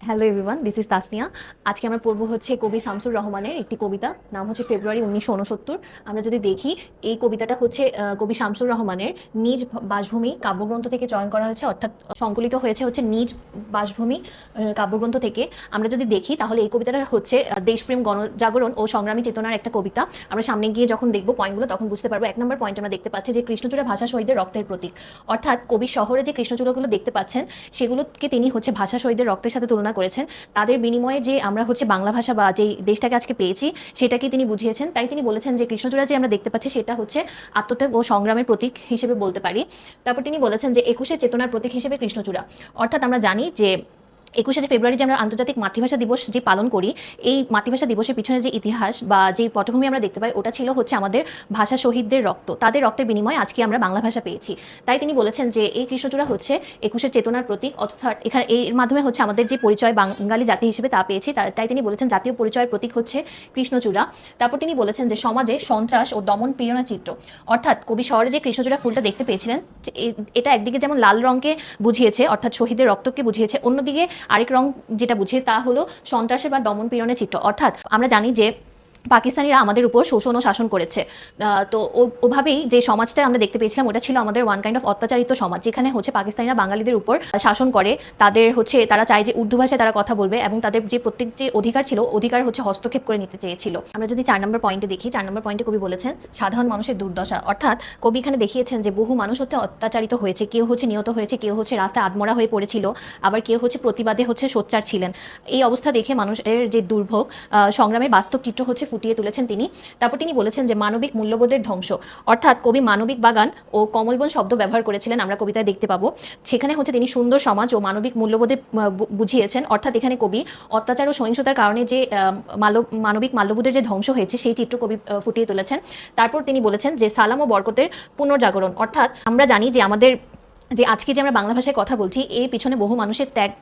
Hello everyone, this is Tasnia. আজকে আমরা পড়বো হচ্ছে কবি শামসুর রহমানের একটি কবিতা, নাম হচ্ছে ফেব্রুয়ারি 1969। আমরা যদি দেখি, এই কবিতাটা হচ্ছে কবি শামসুর রহমানের নিজ বাসভূমি কাব্যগ্রন্থ থেকে চয়ন করা হয়েছে, অর্থাৎ সংকলিত হয়েছে হচ্ছে নিজ বাসভূমি কাব্যগ্রন্থ থেকে। আমরা যদি দেখি তাহলে এই কবিতাটা হচ্ছে দেশপ্রেম, গণজাগরণ ও সংগ্রামী চেতনার একটা কবিতা। আমরা সামনে গিয়ে যখন দেখবো পয়েন্টগুলো তখন বুঝতে পারবো। 1 নম্বর পয়েন্ট আমরা দেখতে পাচ্ছি যে কৃষ্ণচূড়া ভাষা শহীদের রক্তের প্রতীক, অর্থাৎ কবি শহরে যে কৃষ্ণচূড়াগুলো দেখতে পাচ্ছেন সেগুলোকে তিনি হচ্ছে ভাষা শহীদের রক্তের সাথে তুলনা করেছেন। তাদের বিনিময়ে যে আমরা হচ্ছে বাংলা ভাষা বা যে দেশটাকে আজকে পেয়েছি সেটাকে তিনি বুঝিয়েছেন। তাই তিনি বলেছেন যে কৃষ্ণচূড়া যে আমরা দেখতে পাচ্ছি সেটা হচ্ছে আত্মত্যাগ ও সংগ্রামের প্রতীক হিসেবে বলতে পারি। তারপর তিনি বলেছেন যে 21শে চেতনার প্রতীক হিসেবে কৃষ্ণচূড়া, অর্থাৎ আমরা জানি যে 21শে ফেব্রুয়ারি যে আমরা আন্তর্জাতিক মাতৃভাষা দিবস যে পালন করি, এই মাতৃভাষা দিবসের পিছনে যে ইতিহাস বা যে পটভূমি আমরা দেখতে পাই ওটা ছিল হচ্ছে আমাদের ভাষা শহীদদের রক্ত, তাদের রক্তের বিনিময়ে আজকে আমরা বাংলা ভাষা পেয়েছি। তাই তিনি বলেছেন যে এই কৃষ্ণচূড়া হচ্ছে 21শে চেতনার প্রতীক, অর্থাৎ এখানে এর মাধ্যমে হচ্ছে আমাদের যে পরিচয় বাঙালি জাতি হিসেবে তা পেয়েছি। তাই তিনি বলেছেন জাতীয় পরিচয়ের প্রতীক হচ্ছে কৃষ্ণচূড়া। তারপর তিনি বলেছেন যে সমাজে সন্ত্রাস ও দমন পীড়না চিত্র, অর্থাৎ কবি শহরে যে কৃষ্ণচূড়া ফুলটা দেখতে পেয়েছিলেন এটা একদিকে যেমন লাল রঙকে বুঝিয়েছে, অর্থাৎ শহীদের রক্তকে বুঝিয়েছে, অন্যদিকে আরেক রং যেটা বুঝিয়ে তা হলো সন্ত্রাসের বা দমন পীড়নের চিত্র। অর্থাৎ আমরা জানি যে পাকিস্তানিরা আমাদের উপর শোষণ ও শাসন করেছে, তো ওভাবেই যে সমাজটা আমরা দেখতে পেয়েছিলাম ওটা ছিল আমাদের ওয়ান কাইন্ড অফ অত্যাচারিত সমাজ, যেখানে হচ্ছে পাকিস্তানিরা বাঙালিদের উপর শাসন করে। তাদের হচ্ছে তারা চায় যে উর্দু ভাষায় তারা কথা বলবে এবং তাদের যে প্রত্যেক যে অধিকার ছিল অধিকার হচ্ছে হস্তক্ষেপ করে নিতে চেয়েছিল। আমরা যদি 4 নম্বর পয়েন্টে দেখি, 4 নম্বর পয়েন্টে কবি বলেছেন সাধারণ মানুষের দুর্দশা, অর্থাৎ কবি এখানে দেখিয়েছেন যে বহু মানুষ হচ্ছে অত্যাচারিত হয়েছে, কেউ হচ্ছে নিহত হয়েছে, কেউ হচ্ছে রাস্তায় আধমরা হয়ে পড়েছিল, আবার কেউ হচ্ছে প্রতিবাদে হচ্ছে সোচ্চার ছিলেন। এই অবস্থা দেখে মানুষের যে দুর্ভোগ সংগ্রামের বাস্তব চিত্র হচ্ছে ফুটিয়ে তুলেছেন তিনি। তারপর তিনি বলেছেন যে মানবিক মূল্যবোধের ধ্বংস, অর্থাৎ কবি মানবিক বাগান ও কমলবন শব্দ ব্যবহার করেছিলেন, আমরা কবিতায় দেখতে পাবো। সেখানে হচ্ছে তিনি সুন্দর সমাজ ও মানবিক মূল্যবোধে বুঝিয়েছেন, অর্থাৎ এখানে কবি অত্যাচার ও সহিংসতার কারণে যে মানবিক মূল্যবোধের যে ধ্বংস হয়েছে সেই চিত্র কবি ফুটিয়ে তুলেছেন। তারপর তিনি বলেছেন যে সালাম ও বরকতের পুনর্জাগরণ, অর্থাৎ আমরা জানি যে আমাদের যে আজকে যে আমরা বাংলা ভাষায় কথা বলছি এর পিছনে বহু মানুষের ত্যাগ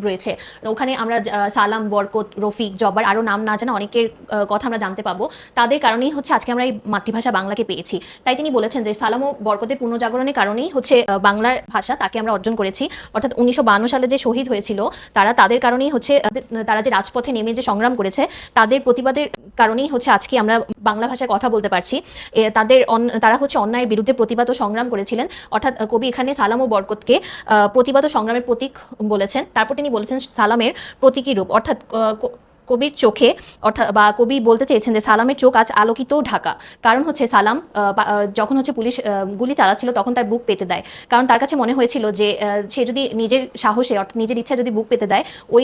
রয়েছে। ওখানে আমরা সালাম, বরকত, রফিক, জব্বার, আরও নাম না জানা অনেকের কথা আমরা জানতে পাবো। তাদের কারণেই হচ্ছে আজকে আমরা এই মাতৃভাষা বাংলাকে পেয়েছি। তাই তিনি বলেছেন যে সালাম ও বরকতের পুনর্জাগরণের কারণেই হচ্ছে বাংলার ভাষা তাকে আমরা অর্জন করেছি, অর্থাৎ 1952 সালে যে শহীদ হয়েছিল তাদের কারণেই হচ্ছে তারা যে রাজপথে নেমে যে সংগ্রাম করেছে তাদের প্রতিবাদের কারণেই হচ্ছে আজকে আমরা বাংলা ভাষায় কথা বলতে পারছি। তারা হচ্ছে অন্যায়ের বিরুদ্ধে প্রতিবাদ ও সংগ্রাম করেছিলেন, অর্থাৎ কবি এখানে সালাম ও বরকতকে প্রতিবাদ ও সংগ্রামের প্রতীক বলেছেন। তারপর তিনি বলেছেন সালামের প্রতীকী রূপ, অর্থাৎ কবির চোখে, অর্থাৎ বা কবি বলতে চেয়েছেন যে সালামের চোখ আজ আলোকিত ঢাকা। কারণ হচ্ছে সালাম যখন হচ্ছে পুলিশ গুলি চালাচ্ছিল তখন তার বুক পেতে দেয়, কারণ তার কাছে মনে হয়েছিল যে সে যদি নিজের সাহসে অর্থাৎ নিজের ইচ্ছা যদি বুক পেতে দেয়, ওই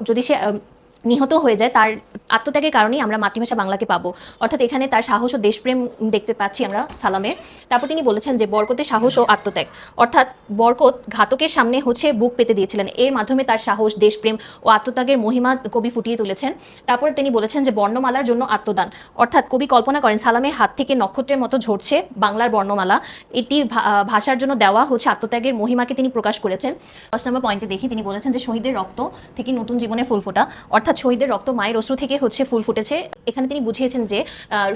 যদি সে নিহত হয়ে যায় তার আত্মত্যাগের কারণেই আমরা মাতৃভাষা বাংলাকে পাবো, অর্থাৎ এখানে তার সাহস ও দেশপ্রেম দেখতে পাচ্ছি আমরা সালামের। তারপর তিনি বলেছেন যে বরকতের সাহস ও আত্মত্যাগ, অর্থাৎ বরকত ঘাতকের সামনে হচ্ছে বুক পেতে দিয়েছিলেন, এর মাধ্যমে তার সাহস, দেশপ্রেম ও আত্মত্যাগের মহিমা কবি ফুটিয়ে তুলেছেন। তারপর তিনি বলেছেন যে বর্ণমালার জন্য আত্মদান, অর্থাৎ কবি কল্পনা করেন সালামের হাত থেকে নক্ষত্রের মতো ঝরছে বাংলার বর্ণমালা, এটি ভাষার জন্য দেওয়া হচ্ছে আত্মত্যাগের মহিমাকে তিনি প্রকাশ করেছেন। 5 নম্বর পয়েন্টে দেখি, তিনি বলেছেন যে শহীদের রক্ত থেকে নতুন জীবনে ফুল ফোটা, অর্থাৎ শহীদের রক্ত মায়ের অশ্রু থেকে হচ্ছে ফুল ফুটেছে। এখানে তিনি বুঝিয়েছেন যে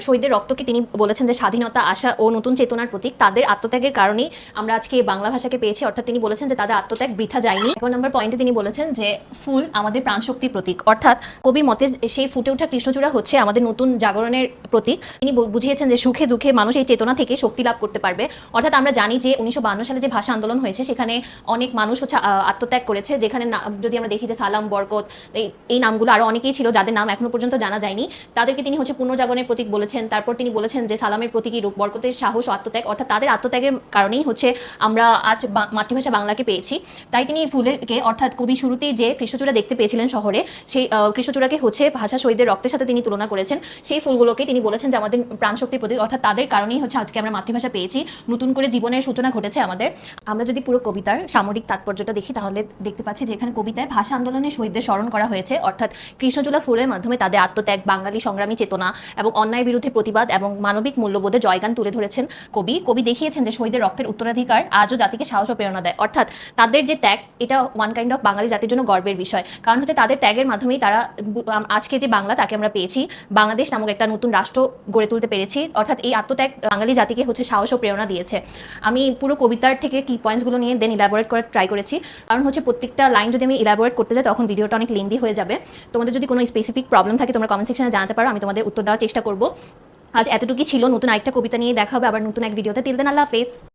শহীদের রক্তকে তিনি বলেছেন যে স্বাধীনতা, আশা ও নতুন চেতনার প্রতীক, তাদের আত্মত্যাগের কারণেই আমরা আজকে বাংলা ভাষাকে পেয়েছি, অর্থাৎ তিনি বলেছেন যে তাদের আত্মত্যাগ বৃথা যায়নি। 1 নম্বর পয়েন্টে তিনি বলেছেন যে ফুল আমাদের প্রাণশক্তির প্রতীক, অর্থাৎ কবির মতে সেই ফুটে ওঠা কৃষ্ণচূড়া হচ্ছে আমাদের নতুন জাগরণের প্রতীক। তিনি বুঝিয়েছেন যে সুখে দুঃখে মানুষ এই চেতনা থেকে শক্তি লাভ করতে পারবে, অর্থাৎ আমরা জানি যে 1952 সালে যে ভাষা আন্দোলন হয়েছে সেখানে অনেক মানুষ হচ্ছে আত্মত্যাগ করেছে, যেখানে যদি আমরা দেখি যে সালাম, বরকত, এই নামগুলো আরও অনেকেই ছিল যাদের নাম এখনো পর্যন্ত জানা যায়নি, তাদেরকে তিনি হচ্ছে পুনর্জাগরণের প্রতীক বলেছেন। তারপর তিনি বলেছেন যে সালামের প্রতীকী রূপ, বরকতের সাহস ও আত্মত্যাগ, অর্থাৎ তাদের আত্মত্যাগের কারণেই হচ্ছে আমরা আজ মাতৃভাষা বাংলাকে পেয়েছি। তাই তিনি ফুলেরকে, অর্থাৎ কবি শুরুতেই যে কৃষ্ণচূড়া দেখতে পেয়েছিলেন শহরে, সেই কৃষ্ণচূড়াকে হচ্ছে ভাষা শহীদের রক্তের সাথে তিনি তুলনা করেছেন। সেই ফুলগুলোকে তিনি বলেছেন যে আমাদের প্রাণশক্তির প্রতীক, অর্থাৎ তাদের কারণেই হচ্ছে আজকে আমরা মাতৃভাষা পেয়েছি, নতুন করে জীবনের সূচনা ঘটেছে আমাদের। আমরা যদি পুরো কবিতার সামরিক তাৎপর্যটা দেখি তাহলে দেখতে পাচ্ছি যে এখানে কবিতায় ভাষা আন্দোলনের শহীদদের স্মরণ করা হয়েছে, অর্থাৎ কৃষ্ণচূড়া ফুলের মাধ্যমে তাদের আত্মত্যাগ, বাঙালি সংগ্রামী চেতনা এবং অন্যায়ের বিরুদ্ধে প্রতিবাদ এবং মানবিক মূল্যবোধে জয়গান তুলে ধরেছেন কবি দেখিয়েছেন যে শহীদের রক্তের উত্তরাধিকার আজও জাতিকে সাহস ও প্রেরণা দেয়। অর্থাৎ তাদের যে ত্যাগ, এটা ওয়ান কাইন্ড অফ বাঙালি জাতির জন্য গর্বের বিষয়। কারণ হচ্ছে তাদের ত্যাগের মাধ্যমেই তারা আজকে যে বাংলা তাকে আমরা পেয়েছি, বাংলাদেশ নামক একটা নতুন রাষ্ট্র গড়ে তুলতে পেরেছি। অর্থাৎ এই আত্মত্যাগ বাঙালি জাতিকে হচ্ছে সাহস ও প্রেরণা দিয়েছে। আমি পুরো কবিতার থেকে কি পয়েন্টসগুলো নিয়ে দেন ইলাবোরেট করে ট্রাই করেছি, কারণ হচ্ছে প্রত্যেকটা লাইন যদি আমি ইলাবোরেট করতে যাই তখন ভিডিওটা অনেক লেন্দি হয়ে যাবে। তোমাদের যদি কোনো স্পেসিফিক প্রবলেম থাকে তোমরা কমেন্ট সেকশনে জানাতে পারো, আমি তোমাদের উত্তর দেওয়ার চেষ্টা করবো। আজ এতটুকুই ছিল, নতুন আরেকটা কবিতা নিয়ে দেখা হবে আবার নতুন এক ভিডিওতে। টিল দেন, আল্লাহ হাফেজ।